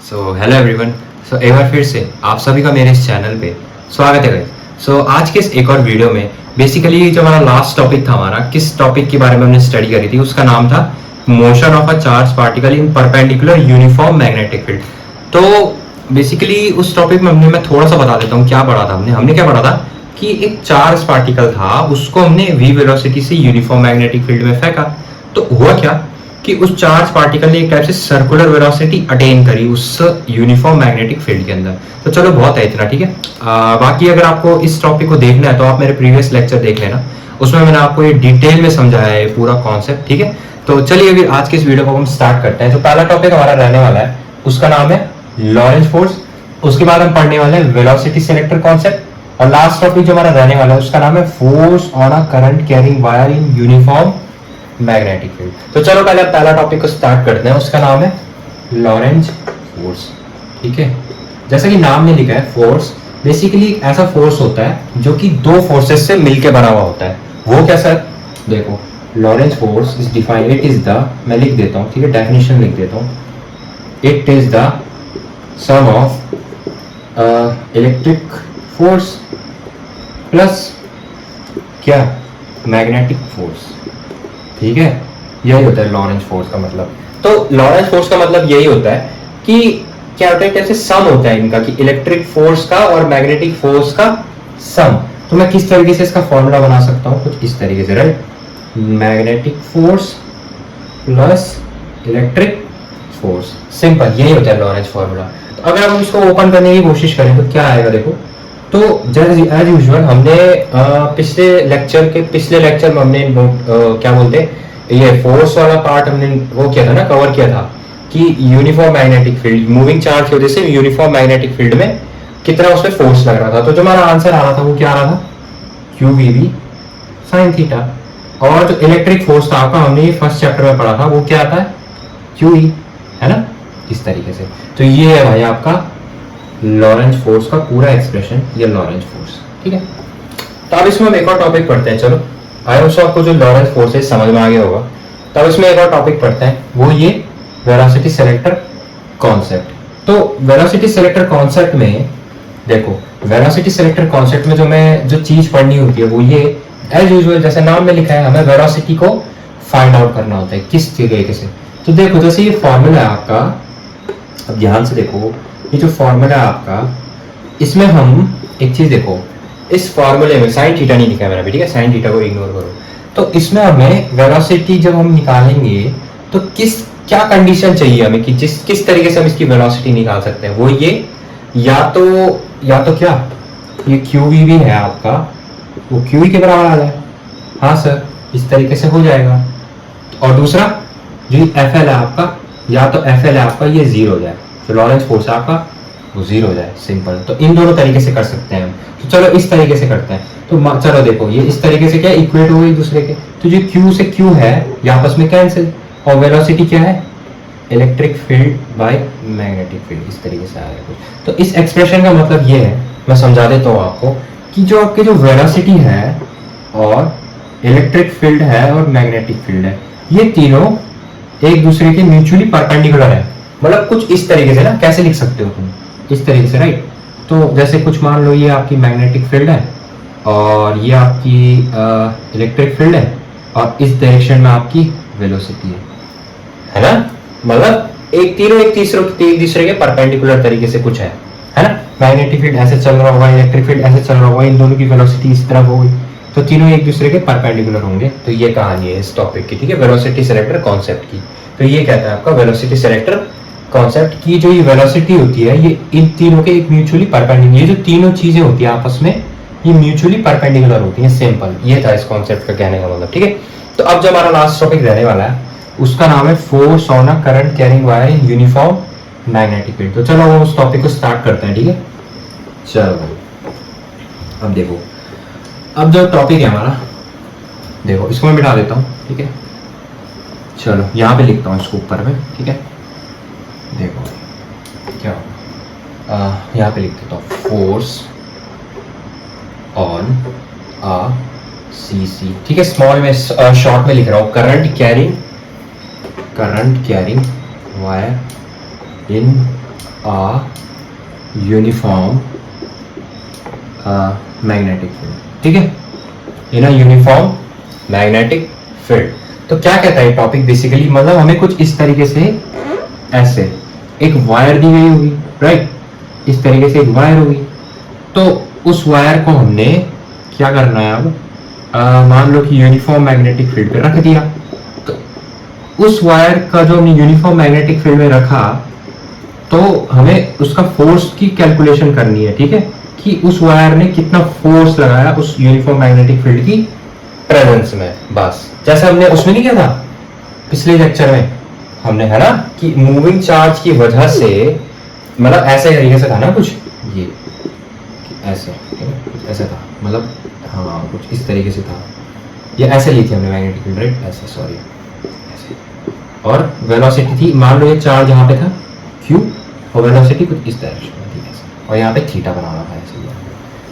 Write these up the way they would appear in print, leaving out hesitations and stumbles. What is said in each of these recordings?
Hello everyone. एक बार फिर से आप सभी का मेरे इस चैनल पे स्वागत है गाइस। आज के इस एक और वीडियो में बेसिकली जो हमारा लास्ट टॉपिक था, हमारा किस टॉपिक के बारे में हमने स्टडी करी थी, उसका नाम था motion of a charge particle in perpendicular uniform magnetic field. तो बेसिकली उस टॉपिक में मैं थोड़ा सा बता देता हूँ क्या पढ़ा था। हमने क्या पढ़ा था कि एक चार्ज पार्टिकल था, उसको हमने v वेलोसिटी से यूनिफॉर्म मैग्नेटिक फील्ड में फेंका। तो हुआ क्या कि उस चार्ज पार्टिकल ने एक टाइप से सर्कुलर वेलोसिटी अटेन करी उस यूनिफॉर्म मैग्नेटिक फील्ड के अंदर। तो चलो बहुत है इतना, ठीक है। बाकी अगर आपको इस टॉपिक को देखना है तो आप मेरे प्रीवियस लेक्चर देख लेना, उसमें मैंने आपको ये डिटेल में समझाया है पूरा कॉन्सेप्ट, ठीक है। तो चलिए अभी आज के इस वीडियो को हम स्टार्ट करते हैं। तो पहला टॉपिक हमारा रहने वाला है, उसका नाम है लॉरेंज फोर्स। उसके बाद हम पढ़ने वाले हैं वेलोसिटी सेलेक्टर कॉन्सेप्ट, और लास्ट टॉपिक जो हमारा रहने वाला है उसका नाम है force on a current carrying wire in uniform magnetic field. तो चलो पहले पहला टॉपिक को स्टार्ट करते हैं, उसका नाम है लॉरेंज फोर्स, ठीक है। जैसा कि नाम में लिखा है फोर्स, बेसिकली ऐसा फोर्स होता है जो कि दो फोर्सेस से मिलके बना हुआ होता है। वो कैसा है देखो, Lorentz force is defined, it is the, मैं लिख देता हूँ, ठीक है, डेफिनेशन लिख देता हूँ। It is the sum of electric force plus क्या, मैग्नेटिक फोर्स, ठीक है। यही होता है लॉरेंज फोर्स का मतलब। तो लॉरेंज फोर्स का मतलब यही होता है कि क्या होता है, कैसे सम होता है इनका, कि इलेक्ट्रिक फोर्स का और मैग्नेटिक फोर्स का सम। तो मैं किस तरीके से इसका फॉर्मूला बना सकता हूँ, कुछ इस तरीके से, right. Magnetic force plus electric force, simple, यही होता है लॉरेंज फॉर्मूला। तो अगर हम इसको ओपन करने की कोशिश करें तो क्या आएगा देखो। तो एज यूजुअल हमने पिछले लेक्चर में हमने क्या बोलते हैं, ये फोर्स वाला पार्ट हमने वो किया था ना, कवर किया था कि uniform magnetic field, moving charge की वजह से यूनिफॉर्म मैग्नेटिक फील्ड में कितना उसमें फोर्स लग रहा था। तो जो हमारा आंसर आ रहा था वो क्या आ रहा था, QVB sin थीटा। और जो इलेक्ट्रिक फोर्स था आपका, हमने फर्स्ट चैप्टर में पढ़ा था, वो क्या आता है, QE, है ना, इस तरीके से। तो ये है भाई आपका लॉरेंज फोर्स का पूरा एक्सप्रेशन, ये लॉरेंज फोर्स, ठीक है। तो अब इसमें हम एक और टॉपिक पढ़ते हैं। चलो, आई होप आपको जो लॉरेंज फोर्स है समझ में आ गया होगा। तो अब इसमें एक और टॉपिक पढ़ते हैं, वो ये वेलोसिटी सेलेक्टर कॉन्सेप्ट। तो वेलोसिटी सेलेक्टर कॉन्सेप्ट में देखो, वेलोसिटी सेलेक्टर कॉन्सेप्ट में जो चीज पढ़नी होती है वो ये, एज यूजुअल जैसे नाम में लिखा है, हमें वेलोसिटी को फाइंड आउट करना होता है किस तरीके से। तो देखो, जैसे ये फॉर्मूला है आपका, अब ध्यान से देखो, ये जो फॉर्मूला है आपका, इसमें हम एक चीज देखो, इस फॉर्मूले में साइन थीटा नहीं लिखा है मैंने अभी, ठीक है, साइन थीटा को इग्नोर करो। तो इसमें हमें वेलोसिटी जब हम निकालेंगे तो क्या कंडीशन चाहिए हमें, कि किस तरीके से हम इसकी वेलोसिटी निकाल सकते हैं, वो ये या तो क्या, ये QVB है आपका, वो QE के बराबर आ जाए, हाँ सर, इस तरीके से हो जाएगा। और दूसरा जो FL है आपका, या तो FL है आपका ये 0 हो जाए, तो लॉरेंज फोर्स आपका वो 0 हो जाए, सिंपल। तो इन दोनों तरीके से कर सकते हैं हम। तो चलो इस तरीके से करते हैं। तो चलो देखो, ये इस तरीके से क्या इक्वेट हो गए एक दूसरे के। तो जो Q से Q है ये आपस में कैंसिल, और वेलोसिटी क्या है, electric field by magnetic field, इस तरीके से आएगा कुछ। तो इस एक्सप्रेशन का मतलब ये है, मैं समझा देता हूँ आपको, कि जो आपके जो वेलोसिटी है और इलेक्ट्रिक फील्ड है और मैग्नेटिक फील्ड है, ये तीनों एक दूसरे के म्यूचुअली परपेंडिकुलर है। मतलब कुछ इस तरीके से ना, कैसे लिख सकते हो तुम, इस तरीके से, राइट। तो जैसे कुछ मान लो ये आपकी मैग्नेटिक फील्ड है और ये आपकी इलेक्ट्रिक फील्ड है, और इस डायरेक्शन में आपकी वेलोसिटी है ना। मतलब तीनों एक दूसरे के परपेंडिकुलर तरीके से कुछ है ना। मैग्नेटिक फील्ड ऐसे चल रहा होगा, इलेक्ट्रिक फील्ड ऐसे चल रहा होगा, इन दोनों की वेलोसिटी इस तरफ होगी, तो तीनों एक दूसरे के परपेंडिकुलर होंगे। तो ये कहानी है इस टॉपिक की, ठीक है, वेलोसिटी सेलेक्टर कॉन्सेप्ट की। तो ये कहता है आपका वेलोसिटी सेलेक्टर कॉन्सेप्ट की, जो ये वेलोसिटी होती है ये इन तीनों के एक म्यूचुअली परपेंडिकुलर, ये जो तीनों चीजें होती है आपस में ये म्यूचुअली परपेंडिकुलर होती है, सिंपल। ये था इस कॉन्सेप्ट का कहने का मतलब, ठीक है। तो अब जो हमारा लास्ट टॉपिक रहने वाला है उसका नाम है force on a current carrying wire in uniform magnetic field. तो चलो उस टॉपिक को स्टार्ट करते हैं, ठीक है। चलो अब देखो, अब जो टॉपिक है हमारा, देखो इसको मैं मिटा देता हूँ, ठीक है। चलो यहाँ पे लिखता हूँ इसको ऊपर में, ठीक है। देखो क्या यहाँ पे लिख देता हूँ, फोर्स ऑन अ CC, ठीक है, स्मॉल में, शॉर्ट में लिख रहा हूँ, current carrying wire in a uniform magnetic field, ठीक है, इन अ यूनिफॉर्म मैग्नेटिक फील्ड। तो क्या कहता है टॉपिक बेसिकली, मतलब हमें कुछ इस तरीके से, ऐसे एक वायर दी गई होगी, राइट, इस तरीके से एक वायर होगी, तो उस वायर को हमने क्या करना है अब, मान लो कि यूनिफॉर्म मैग्नेटिक फील्ड पे रख दिया। तो उस वायर का जो हमने यूनिफॉर्म मैग्नेटिक फील्ड में रखा, तो हमें उसका फोर्स की कैलकुलेशन करनी है, ठीक है, कि उस वायर ने कितना फोर्स लगाया उस यूनिफॉर्म मैग्नेटिक फील्ड की प्रेजेंस में। बस जैसे हमने उसमें नहीं किया था पिछले लेक्चर में, हमने, है ना, कि मूविंग चार्ज की वजह से, मतलब ऐसे तरीके से था ना कुछ, ये ऐसे कुछ ऐसे था, मतलब हाँ कुछ इस तरीके से था, ये ऐसे ली थी हमने मैग्नेटिक फील्ड, राइट, ऐसे, सॉरी ऐसे, और वेलोसिटी थी, मान लो ये चार्ज यहाँ पे था q, और वेलोसिटी कुछ इस डायरेक्शन में थी ऐसे, और यहाँ पे थीटा बनाना था ऐसे,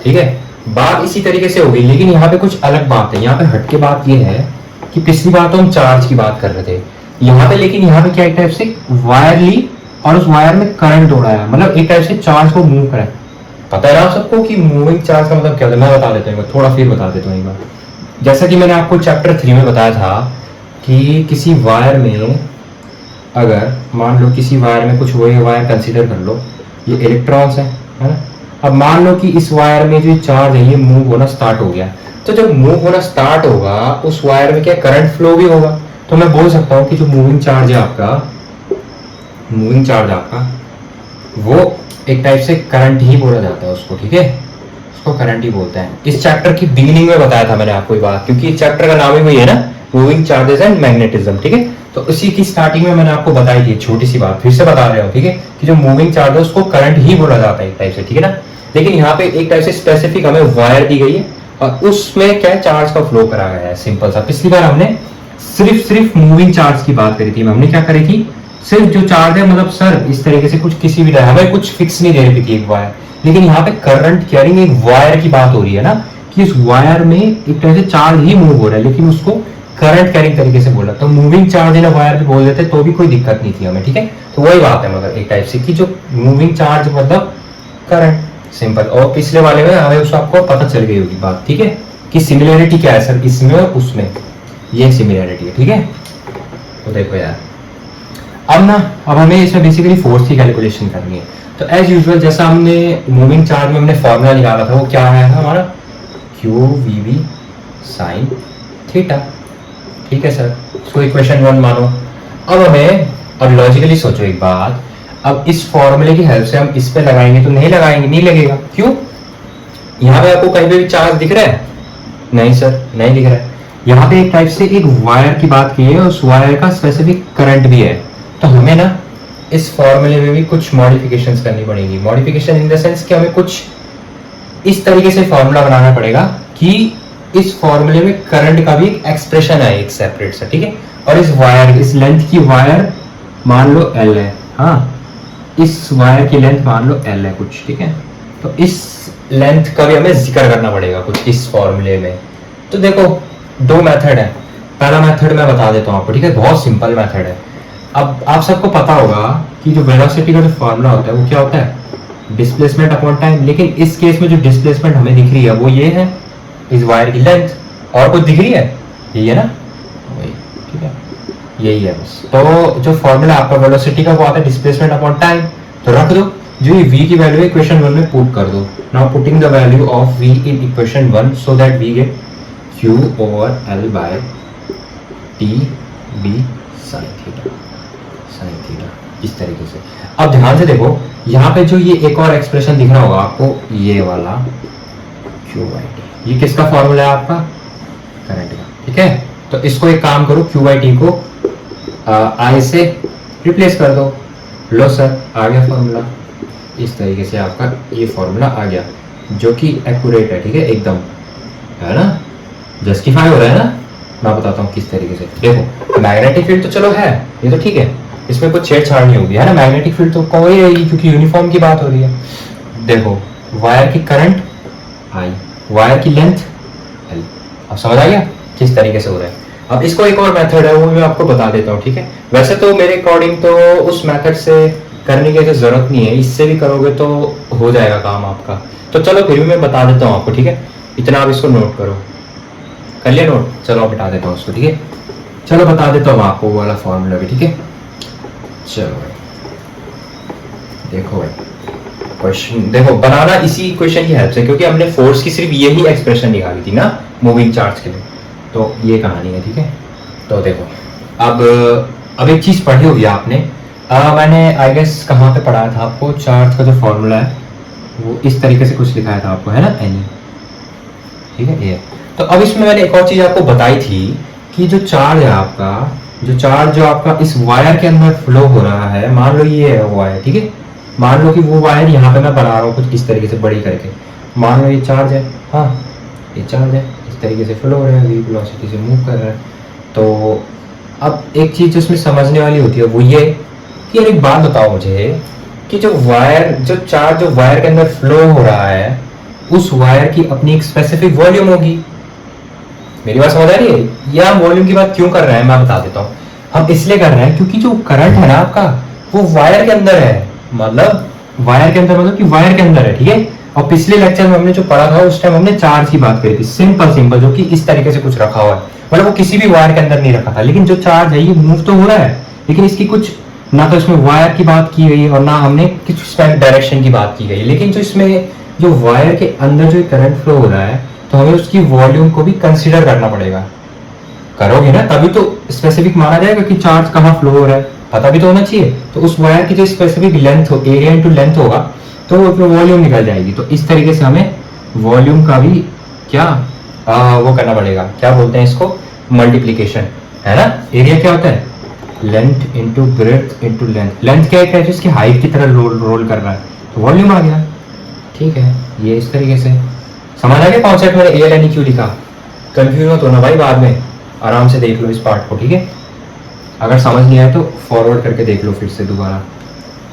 ठीक है। बात इसी तरीके से होगी, लेकिन यहाँ पे कुछ अलग बात है, यहाँ पे हटके बात ये है कि पिछली बार तो हम चार्ज की बात कर रहे थे यहाँ पे, लेकिन यहाँ पे क्या एक टाइप से वायर ली और उस वायर में करंट दौड़ाया, मतलब एक टाइप से चार्ज को मूव करा। पता है ना आप सबको कि मूविंग चार्ज का मतलब क्या होता है, मैं बता देता हूँ थोड़ा, फिर बता देता हूँ एक बार। जैसा कि मैंने आपको चैप्टर 3 में बताया था कि किसी वायर में, अगर मान लो किसी वायर में कुछ, वही वायर कंसीडर कर लो, ये इलेक्ट्रॉन्स है ना, अब मान लो कि इस वायर में जो चार्ज है ये मूव होना स्टार्ट हो गया, तो जब मूव होना स्टार्ट होगा उस वायर में क्या करंट फ्लो भी होगा, तो मैं बोल सकता हूँ कि जो मूविंग चार्ज है आपका, मूविंग चार्ज आपका, वो एक टाइप से करंट ही बोला जाता है उसको, ठीक है, उसको करंट ही बोलते हैं। इस चैप्टर की बिगिनिंग में बताया था मैंने आपको ये बात, क्योंकि इस चैप्टर का नाम ही वही है ना, मूविंग चार्जेस एंड मैग्नेटिज्म, ठीक है। तो उसी की स्टार्टिंग में मैंने आपको बताई थी, छोटी सी बात फिर से बता रहे हो, ठीक है, कि जो मूविंग चार्ज है उसको करंट ही बोला जाता है एक टाइप से, ठीक है ना। लेकिन यहाँ पे एक टाइप से स्पेसिफिक हमें वायर दी गई है और उसमें क्या चार्ज का फ्लो करा गया है, सिंपल सा। पिछली बार हमने सिर्फ मूविंग चार्ज की बात करी थी, हमने क्या करी थी, सिर्फ जो चार्ज है, मतलब सर इस तरीके से कुछ किसी भी तरह हमें कुछ फिक्स नहीं दे रही थी एक वायर, लेकिन यहाँ पे करंट कैरिंग एक वायर की बात हो रही है ना, कि इस वायर में एक तरह से चार्ज ही मूव हो रहा है, लेकिन उसको करंट कैरिंग तरीके से बोला, तो मूविंग चार्ज इन वायर पे बोल देते तो भी कोई दिक्कत नहीं थी हमें, ठीक है। तो वही बात है, मतलब एक टाइप से कि जो मूविंग चार्ज मतलब करंट, सिंपल। और पिछले वाले में हमें उसको आपको पता चल गई होगी बात, ठीक है, कि सिमिलरिटी क्या है सर इसमें और उसमें, ये सिमिलरिटी है, ठीक है। तो देखो यार, अब हमें इसमें बेसिकली फोर्स की कैलकुलेशन करनी है। तो एज यूजुअल जैसा हमने मूविंग चार्ज में हमने फॉर्मूला निकाला था, वो क्या है हमारा, q v v sine theta, ठीक है सर, इसको इक्वेशन 1 मानो। अब हमें, अब लॉजिकली सोचो एक बात, अब इस फॉर्मूले की हेल्प से हम इस पे लगाएंगे तो नहीं लगाएंगे, नहीं लगेगा, क्यों, यहाँ पे आपको कहीं पे भी चार्ज दिख रहा है, नहीं सर नहीं दिख रहा है। यहाँ पे एक टाइप से एक वायर की बात की है, उस वायर का स्पेसिफिक करंट भी है, तो हमें ना इस फॉर्मूले में भी कुछ मॉडिफिकेशंस करनी पड़ेगी। मॉडिफिकेशन इन द सेंस कि हमें कुछ इस तरीके से फॉर्मूला बनाना पड़ेगा कि इस फॉर्मूले में करंट का भी एक एक्सप्रेशन है एक सेपरेट सा, ठीक है। और इस वायर, इस लेंथ की वायर मान लो L है, हाँ, इस वायर की लेंथ मान लो L है कुछ, ठीक है। तो इस लेंथ का भी हमें जिक्र करना पड़ेगा कुछ इस फॉर्मूले में। तो देखो दो मेथड है, पहला मेथड मैं बता देता हूँ आपको, ठीक है, बहुत सिंपल मेथड है। अब आप सबको पता होगा कि जो वेलोसिटी का जो फॉर्मूला होता है वो क्या होता है, डिस्प्लेसमेंट अपॉन टाइम। लेकिन इस केस में जो डिस्प्लेसमेंट हमें दिख रही है वो ये है, इस वायर की लेंथ, और कुछ दिख रही है, यही है ना, वही, ठीक है, यही है बस। तो जो फॉर्मूला आपका वेलोसिटी का वो आता है डिस्प्लेसमेंट अपॉन टाइम, तो रख दो, जो ये v की वैल्यू इक्वेशन 1 में पुट कर दो। Now putting the value of v in equation 1 so that we get q over l by t b sin theta, इस तरीके से। अब ध्यान से देखो, यहाँ पे जो ये एक और एक्सप्रेशन दिख रहा होगा आपको, ये वाला q बाई टी, ये किसका फॉर्मूला है आपका, करंट का, ठीक है। तो इसको एक काम करो, q बाई टी को I से रिप्लेस कर दो, लो सर आ गया फॉर्मूला, इस तरीके से आपका ये फॉर्मूला आ गया, जो कि एक्यूरेट है, ठीक है, एकदम, है ना, जस्टिफाई हो रहा है ना। मैं बताता हूँ किस तरीके से। देखो मैग्नेटिक फील्ड तो चलो है, ये तो ठीक है, इसमें कुछ छेड़छाड़ नहीं होगी, है ना, मैग्नेटिक फील्ड तो वही रहेगी क्योंकि यूनिफॉर्म की बात हो रही है। देखो वायर की करंट I, वायर की लेंथ L, अब समझ आ गया किस तरीके से हो रहा है। अब इसको एक और मेथड है वो मैं आपको बता देता हूँ, ठीक है। वैसे तो मेरे अकॉर्डिंग तो उस मेथड से करने की ऐसे जरूरत नहीं है, इससे भी करोगे तो हो जाएगा काम आपका। तो चलो फिर भी मैं बता देता हूँ आपको, ठीक है। इतना आप इसको नोट करो, कर लिया नोट? चलो बता देता हूँ उसको, ठीक है। चलो बता देता हूँ आपको वो वाला फॉर्मूला भी, ठीक है। चलो भाई देखो भाई, क्वेश्चन देखो बनाना इसी क्वेश्चन की हेल्प से, क्योंकि हमने फोर्स की सिर्फ यही एक्सप्रेशन निकाली थी ना मूविंग चार्ज के लिए, तो ये कहानी है, ठीक है। तो देखो अब एक चीज पढ़ी होगी आपने, मैंने आई गेस कहाँ पे पढ़ाया था आपको, चार्ज का जो फॉर्मूला है वो इस तरीके से कुछ लिखाया था आपको, है ना, एनी, ठीक है ये। तो अब इसमें मैंने एक और चीज आपको बताई थी कि जो चार्ज है आपका, जो चार्ज जो आपका इस वायर के अंदर फ्लो हो रहा है, मान लो ये है वो वायर, ठीक है। मान लो कि वो वायर यहाँ पे मैं बना रहा हूँ कुछ इस तरीके से बड़ी करके, मान लो ये चार्ज है, हाँ ये चार्ज है, इस तरीके से फ्लो हो रहा है, v वेलोसिटी से मूव कर रहा है। तो अब एक चीज उसमें समझने वाली होती है वो ये कि यार एक बात बताओ मुझे कि जो वायर, जो चार्ज जो वायर के अंदर फ्लो हो रहा है, उस वायर की अपनी एक स्पेसिफिक वॉल्यूम होगी। मेरी बात समझ आ रही है? या हम वॉल्यूम की बात क्यों कर रहे हैं मैं बता देता हूँ। हम इसलिए कर रहे हैं क्योंकि जो करंट है ना आपका, वो वायर के अंदर है, मतलब वायर के अंदर, मतलब कि वायर के अंदर है, ठीक है। और पिछले लेक्चर में हमने जो पढ़ा था उस टाइम हमने चार्ज की बात करी थी, सिंपल, जो कि इस तरीके से कुछ रखा हुआ है, मतलब वो किसी भी वायर के अंदर नहीं रखा था, लेकिन जो चार्ज है ये मूव तो हो रहा है, लेकिन इसकी कुछ ना तो इसमें वायर की बात की गई और ना हमने कुछ डायरेक्शन की बात की गई, लेकिन जो इसमें जो वायर के अंदर जो करंट फ्लो हो रहा है, तो हमें उसकी वॉल्यूम को भी कंसीडर करना पड़ेगा। करोगे ना तभी तो स्पेसिफिक माना जाएगा कि चार्ज कहाँ फ्लो हो रहा है, पता भी तो होना चाहिए। तो उस वायर की जो स्पेसिफिक लेंथ हो, एरिया इनटू लेंथ होगा, तो वो वॉल्यूम निकल जाएगी। तो इस तरीके से हमें वॉल्यूम का भी क्या वो करना पड़ेगा, क्या बोलते हैं इसको, मल्टीप्लीकेशन, है ना। एरिया क्या होता है, length into breadth into length. Length क्या है, जिसकी हाइट की तरह रोल कर रहा है, तो वॉल्यूम आ गया, ठीक है। ये इस तरीके से समझ आ गया कॉन्सेप्ट। मैंने एयर यानी क्यों लिखा, कंफ्यूज मत होना भाई, बाद में आराम से देख लो इस पार्ट को, ठीक है। अगर समझ नहीं आए तो फॉरवर्ड करके देख लो फिर से दोबारा,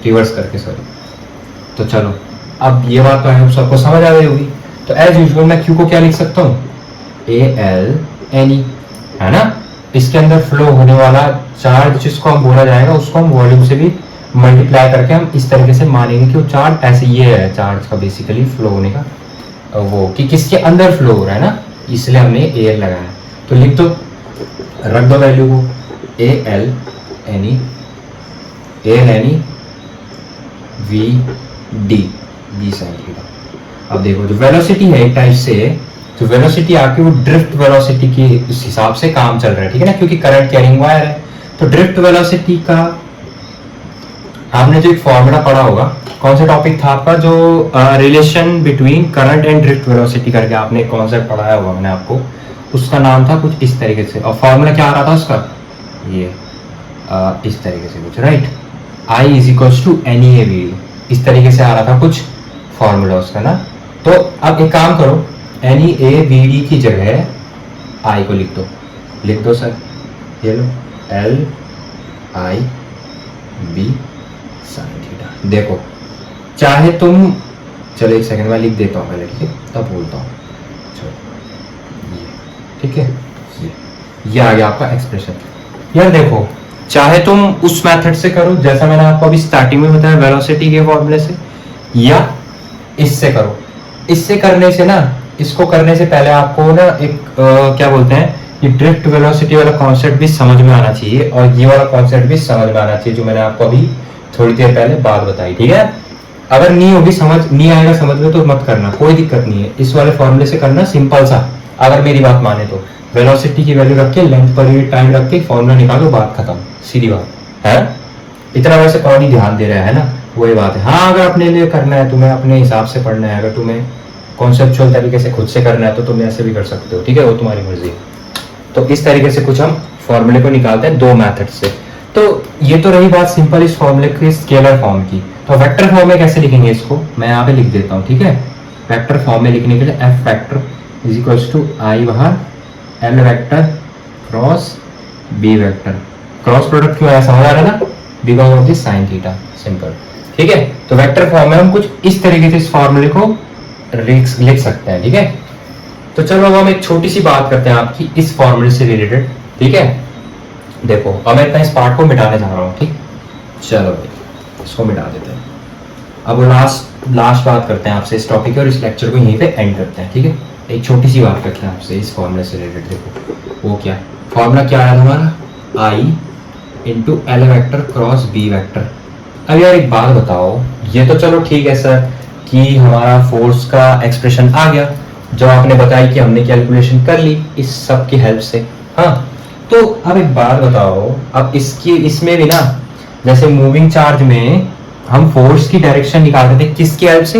रिवर्स करके, सॉरी। तो चलो अब ये बात तो है सबको समझ आ गई होगी। तो एज यूजुअल मैं क्यू को क्या लिख सकता हूँ, ए एल एन ई, है ना। इसके अंदर फ्लो होने वाला चार्ज जिसको हम बोला जाएगा, उसको हम वॉल्यूम से भी मल्टीप्लाई करके हम इस तरीके से मानेंगे कि वो चार्ज ऐसे, ये है चार्ज का बेसिकली फ्लो होने का वो, कि किसके अंदर फ्लो हो रहा है ना, इसलिए हमने एयर लगाया। तो लिख दो, रख दो वैल्यू को, A L N E V D B sine theta. अब देखो जो वेलोसिटी है एक टाइप से, तो वेलोसिटी आपकी वो ड्रिफ्ट वेलोसिटी के उस हिसाब से काम चल रहा है, ठीक है ना, क्योंकि करंट कैरिंग वायर है। तो ड्रिफ्ट वेलोसिटी का आपने जो एक फॉर्मूला पढ़ा होगा, कौन सा टॉपिक था आपका, जो relation between current and drift velocity करके आपने कॉन्सेप्ट पढ़ाया होगा मैंने आपको, उसका नाम था कुछ इस तरीके से। और फॉर्मूला क्या आ रहा था उसका, ये इस तरीके से कुछ, right, I is equals to N E A V D, इस तरीके से आ रहा था कुछ फॉर्मूला उसका ना। तो अब एक काम करो, N E A V D की जगह आई को लिख दो सर, ये लो, L I B sine theta. देखो चाहे तुम, चलो एक सेकंड में लिख देता हूँ पहले, ठीक है, तब बोलता हूँ, चलो ये, ठीक है, ये आ गया आपका एक्सप्रेशन। यार देखो, चाहे तुम उस मेथड से करो जैसा मैंने आपको अभी स्टार्टिंग में बताया वेलोसिटी के फॉर्मूले से, या इससे करो। इससे करने से ना, इसको करने से पहले आपको ना एक क्या बोलते हैं, ये ड्रिफ्ट वेलोसिटी वाला कॉन्सेप्ट भी समझ में आना चाहिए, और ये वाला कॉन्सेप्ट भी समझ में आना चाहिए जो मैंने आपको अभी थोड़ी देर पहले बात बताई, ठीक है। अगर नहीं होगी समझ, नहीं आएगा समझ में तो मत करना, कोई दिक्कत नहीं है, इस वाले फॉर्मूले से करना सिंपल सा। अगर मेरी बात माने तो वेलोसिटी की वैल्यू रख के, लेंथ पर यूनिट टाइम रख के फॉर्मूला निकालो, बात खत्म, सीधी बात है। इतना वैसे कौन ही ध्यान दे रहा है ना, वही बात है। हाँ अगर अपने लिए करना है, तुम्हें अपने हिसाब से पढ़ना है, अगर तुम्हें कॉन्सेप्चुअल तरीके से खुद से करना है तो तुम ऐसे भी कर सकते हो, ठीक है, वो तुम्हारी मर्जी। तो इस तरीके से कुछ हम फॉर्मूले को निकालते हैं दो मेथड से। तो ये तो रही बात सिंपल इस फॉर्मूले के स्केलर फॉर्म की। तो वेक्टर फॉर्म में कैसे लिखेंगे इसको, मैं यहाँ पे लिख देता हूँ, ठीक है। वेक्टर फॉर्म में लिखने के लिए F vector is equals to I बाहर L vector cross B vector, cross product क्यों आया समझ आ रहा है ना, because of this sine theta, simple, ठीक है। तो वेक्टर फॉर्म में हम कुछ इस तरीके से इस फॉर्मूले को लिख सकते हैं, ठीक है। तो चलो अब हम एक छोटी सी बात करते हैं आपकी इस फॉर्मूले से रिलेटेड, ठीक है। देखो अब मैं इतना इस पार्ट को मिटाने जा रहा हूँ, ठीक, चलो भाई इसको मिटा देते हैं। अब लास्ट बात करते हैं आपसे इस टॉपिक की और इस लेक्चर को यहीं पे एंड करते हैं, ठीक है। एक छोटी सी बात करते हैं आपसे इस फॉर्मूले से रिलेटेड। देखो वो क्या है, फॉर्मूला क्या आया हमारा, I into L vector cross B vector. अब यार एक बात बताओ, ये तो चलो ठीक है सर कि हमारा फोर्स का एक्सप्रेशन आ गया जो आपने बताई कि हमने कैलकुलेशन कर ली इस सब की हेल्प से, हाँ। तो अब एक बात बताओ, अब इसमें भी ना, जैसे मूविंग चार्ज में हम फोर्स की डायरेक्शन निकालते थे किसकी हेल्प से,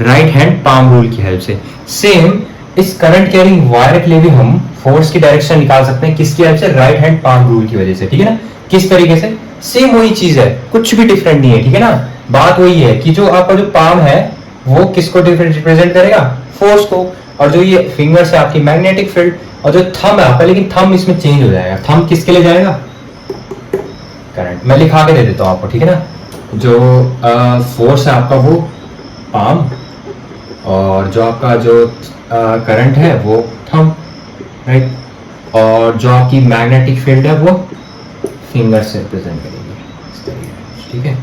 राइट हैंड पाम रूल की हेल्प से। सेम इस करंट कैरिंग वायर के लिए भी हम फोर्स की डायरेक्शन निकाल सकते हैं किसकी हेल्प से, राइट हैंड पाम रूल की वजह से, ठीक है ना। किस तरीके से, सेम वही चीज है, कुछ भी डिफरेंट नहीं है, ठीक है ना। बात वही है कि जो आपका जो पाम है वो किसको रिप्रेजेंट करेगा, फोर्स को, और जो ये फिंगर से आपकी मैग्नेटिक फील्ड, और जो थंब है आपका, लेकिन थंब इसमें चेंज हो जाएगा, थंब किसके लिए जाएगा, करंट। मैं लिखा के दे देता हूँ आपको, ठीक है ना। जो फोर्स है आपका वो पाम, और जो आपका जो करंट है वो थंब, राइट। और जो आपकी मैग्नेटिक फील्ड है वो फिंगर से रिप्रेजेंट करेगी इस तरीके, ठीक है।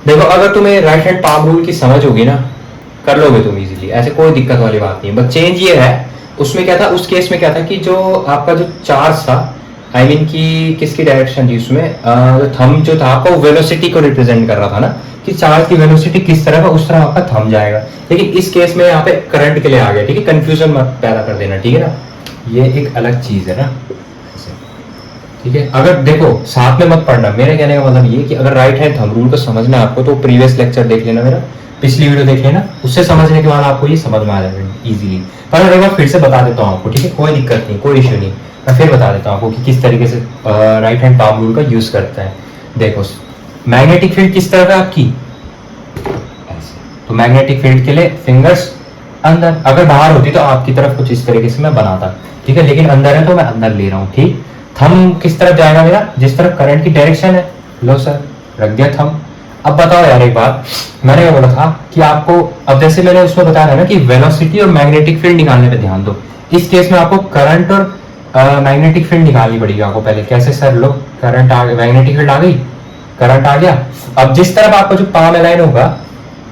देखो अगर तुम्हें राइट हैंड पाम रूल की समझ होगी ना, कर लोगे तुम इजीली, ऐसे कोई दिक्कत वाली बात नहीं है। बस चेंज ये है, उसमें क्या था, उस केस में क्या था कि जो आपका जो चार्ज था, आई मीन कि किसकी डायरेक्शन थी उसमें, जो थंब जो था आपका वो वेलोसिटी को रिप्रेजेंट कर रहा था ना, कि चार्ज की वेलोसिटी किस तरह का उस तरह आपका थंब जाएगा। लेकिन इस केस में यहाँ पे करंट के लिए आ गया, ठीक है। कंफ्यूजन मत पैदा कर देना, ठीक है ना, ये एक अलग चीज है ना, ठीक है। अगर देखो साथ में मत पढ़ना, मेरे कहने का मतलब ये कि अगर राइट हैंड थंब रूल को समझना है आपको तो प्रीवियस लेक्चर देख लेना, मेरा पिछली वीडियो देख लेना, उससे समझने के बाद आपको ये समझ में आ जाएगा इजीली। पर एक बार फिर से बता देता हूँ आपको, ठीक है, कोई दिक्कत नहीं, कोई इश्यू नहीं। मैं फिर बता देता हूँ आपको कि किस तरीके से राइट हैंड पाम रूल का यूज करता है। देखो मैग्नेटिक फील्ड किस तरह है आपकी, ऐसे, तो मैग्नेटिक फील्ड के लिए फिंगर्स अंदर, अगर बाहर होती तो आपकी तरफ कुछ इस तरीके से मैं बनाता, ठीक है, लेकिन अंदर है तो मैं अंदर ले रहा हूँ, ठीक। थंब किस तरफ जाएगा मेरा, जिस तरफ करंट की डायरेक्शन है, लो सर रख दिया थंब। अब बताओ यार एक बात, मैंने क्या बोला था कि आपको, अब जैसे मैंने उसमें बताया था ना कि वेलोसिटी और मैग्नेटिक फील्ड निकालने पे ध्यान दो। इस केस में आपको करंट और मैग्नेटिक फील्ड निकालनी पड़ेगी आपको पहले। कैसे सर, लो करंट आ गया, मैग्नेटिक फील्ड आ गई, करंट आ गया। अब जिस तरफ आपका जो पाम अलाइन होगा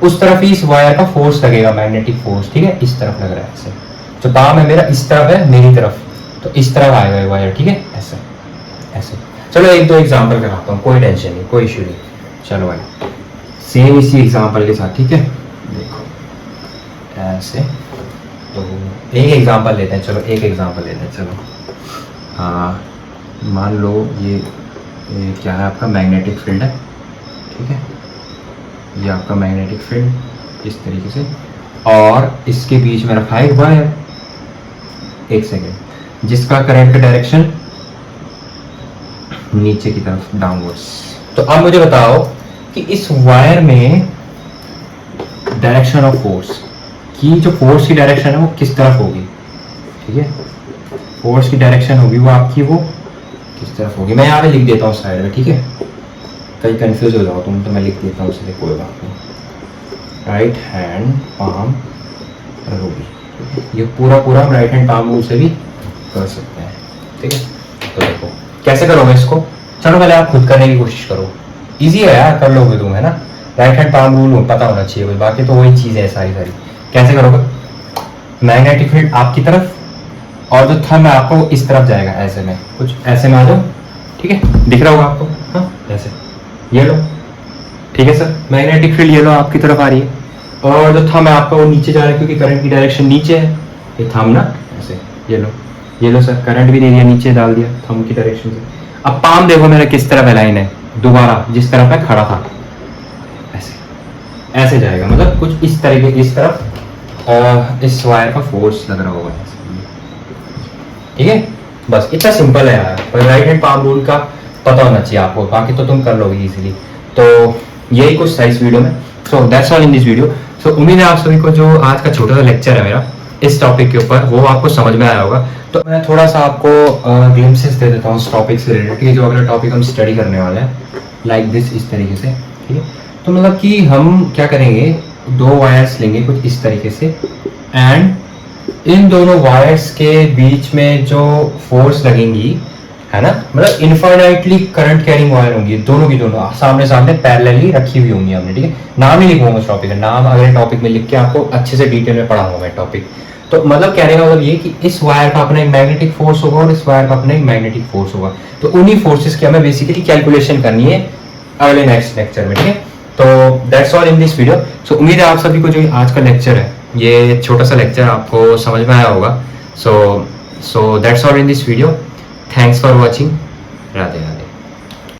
उस तरफ ही इस वायर का फोर्स लगेगा, मैग्नेटिक फोर्स, ठीक है। इस तरफ लग रहा है ऐसे, जो पाम है मेरा इस तरफ है मेरी तरफ, तो इस तरफ आएगा ये वायर, ठीक है, ऐसे ऐसे। चलो एक दो एग्जांपल कराता हूँ, कोई टेंशन नहीं, कोई इश्यू नहीं। चलो भाई सेम इसी एग्जांपल के साथ, ठीक है। देखो ऐसे, तो एक एग्जांपल लेते हैं, चलो एक एग्जांपल लेते हैं, चलो। हाँ मान लो ये क्या है आपका मैग्नेटिक फील्ड है, ठीक है, ये आपका मैग्नेटिक फील्ड इस तरीके से, और इसके बीच में रखा है एक वायर, एक सेकेंड, जिसका करंट का डायरेक्शन नीचे की तरफ, डाउनवर्ड्स। तो अब मुझे बताओ कि इस वायर में डायरेक्शन ऑफ फोर्स की, जो फोर्स की डायरेक्शन है वो किस तरफ होगी, ठीक है। फोर्स की डायरेक्शन होगी वो आपकी, वो किस तरफ होगी, मैं यहाँ पे लिख देता हूँ साइड में, ठीक है, कहीं कंफ्यूज हो जाओ तुम तो मैं लिख देता हूँ, इसलिए कोई बात नहीं। राइट हैंड पाम रूल, ये पूरा हम राइट हैंड पाम रूल से भी कर सकते हैं, ठीक है। तो देखो कैसे करोगे इसको, चलो पहले आप खुद करने की कोशिश करो, इजी है यार, कर लोगे तुम, है ना। राइट हैंड पाम रूल पता होना चाहिए कोई, बाकी तो वही चीज़ है सारी। कैसे करोगे, मैग्नेटिक फील्ड आपकी तरफ, और जो थंब है आपको इस तरफ जाएगा, ऐसे में कुछ ऐसे में आ जाओ, ठीक है, दिख रहा होगा आपको, हाँ ऐसे, ये लो, ठीक है सर, मैग्नेटिक फील्ड ये लो आपकी तरफ आ रही है, और जो थंब है आपका वो नीचे जा रहा है क्योंकि करंट की डायरेक्शन नीचे है, ये थंब ना ऐसे, ये लो सर, करंट भी दे दिया, नीचे डाल दिया थंब की डायरेक्शन से। अब पाम देखो मेरा किस तरफ अलाइन है, दोबारा जिस तरफ मैं खड़ा था, ऐसे ऐसे जाएगा, मतलब कुछ इस तरीके, इस तरफ इस वायर का फोर्स लग रहा होगा, ठीक है। बस इतना सिंपल है यार, और राइट हैंड पाम रूल का पता होना चाहिए आपको, बाकी तो तुम कर लोगे इजीली। तो यही कुछ था इस वीडियो में। So that's all in this video. So उम्मीद है आप सभी को जो आज का छोटा सा लेक्चर है मेरा इस टॉपिक के ऊपर वो आपको समझ में आया होगा। तो मैं थोड़ा सा आपको ग्लिम्पसेस दे देता हूँ उस टॉपिक से रिलेटेड, जो अगला टॉपिक हम स्टडी करने वाले हैं, लाइक दिस, इस तरीके से, ठीक है। तो मतलब कि हम क्या करेंगे, दो वायर्स लेंगे कुछ इस तरीके से, एंड इन दोनों वायर्स के बीच में जो फोर्स लगेंगी है ना, मतलब इनफाइनाइटली करंट कैरिंग वायर होंगी, दोनों की दोनों सामने सामने पैरेलली रखी हुई होंगी हमने, ठीक है। नाम नहीं लिखूंगा उस टॉपिक का, नाम अगले टॉपिक में लिख के आपको अच्छे से डिटेल में पढ़ाऊंगा मैं टॉपिक। तो मतलब कहने का मतलब ये कि इस वायर का अपना एक मैग्नेटिक फोर्स होगा और इस वायर का अपना एक मैग्नेटिक फोर्स होगा। तो उन्हीं फोर्सेस की हमें बेसिकली कैलकुलेशन करनी है अगले नेक्स्ट लेक्चर में, ठीक है। तो that's all in this video. So उम्मीद है आप सभी को जो आज का लेक्चर है, ये छोटा सा लेक्चर आपको समझ में आया होगा। सो that's all in this video. Thanks for watching. Radhe Radhe.